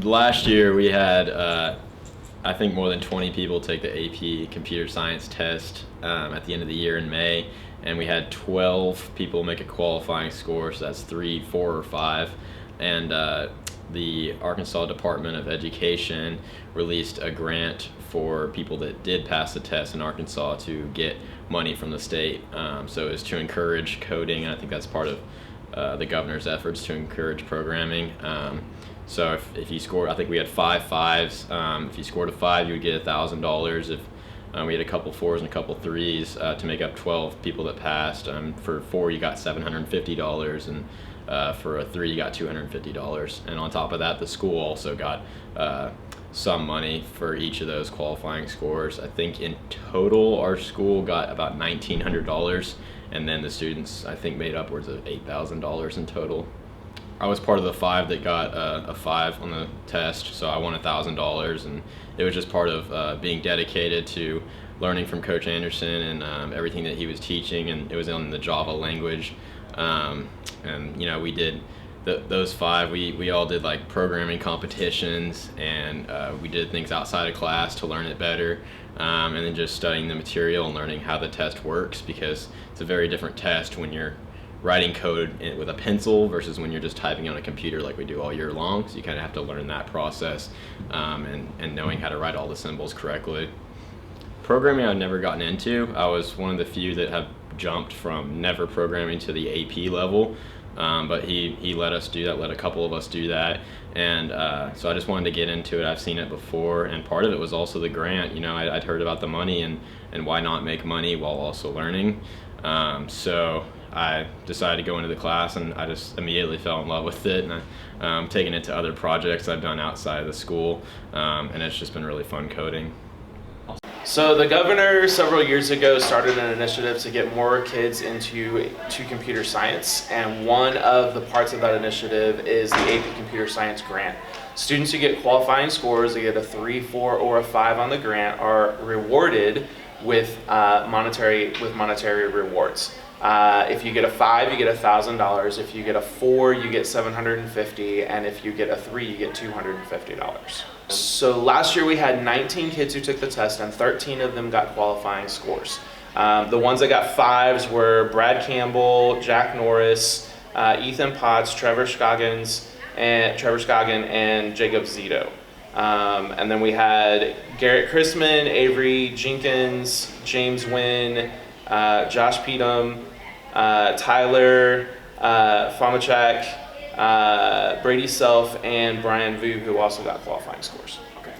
last year we had, I think, more than 20 people take the AP computer science test at the end of the year in May, and we had 12 people make a qualifying score, so that's 3, 4, or 5. And the Arkansas Department of Education released a grant for people that did pass the test in Arkansas to get money from the state. So it's to encourage coding, and I think that's part of the governor's efforts to encourage programming. So if you scored, I think we had 5 5s. If you scored a 5, you would get $1,000. If we had a couple 4s and a couple 3s to make up 12 people that passed. For 4, you got $750, and for a 3, you got $250. And on top of that, the school also got some money for each of those qualifying scores. I think in total, our school got about $1,900, and then the students, I think, made upwards of $8,000 in total. I was part of the 5 that got a 5 on the test, so I won $1,000, and it was just part of being dedicated to learning from Coach Anderson and everything that he was teaching, and it was in the Java language. And you know, we did those 5. We all did like programming competitions, and we did things outside of class to learn it better, and then just studying the material and learning how the test works, because it's a very different test when you're writing code with a pencil versus when you're just typing on a computer like we do all year long. So you kind of have to learn that process and knowing how to write all the symbols correctly. Programming I've never gotten into. I was one of the few that have jumped from never programming to the AP level, but he let us do that, let a couple of us do that, and so I just wanted to get into it. I've seen it before, and part of it was also the grant. You know, I'd heard about the money and why not make money while also learning. So I decided to go into the class, and I just immediately fell in love with it, and I'm taking it to other projects I've done outside of the school, and it's just been really fun coding. So the governor several years ago started an initiative to get more kids into computer science, and one of the parts of that initiative is the AP Computer Science grant. Students who get qualifying scores, they get a 3, 4, or a 5 on the grant, are rewarded with monetary rewards. If you get a 5, you get $1,000. If you get a 4, you get $750, and if you get a 3, you get $250. So last year we had 19 kids who took the test, and 13 of them got qualifying scores. The ones that got 5s were Brad Campbell, Jack Norris, Ethan Potts, Trevor Scoggin, and Jacob Zito. And then we had Garrett Chrisman, Avery Jenkins, James Wynn, Josh Peedham, Tyler Famachek, Brady Self, and Brian Vu, who also got qualifying scores. Okay.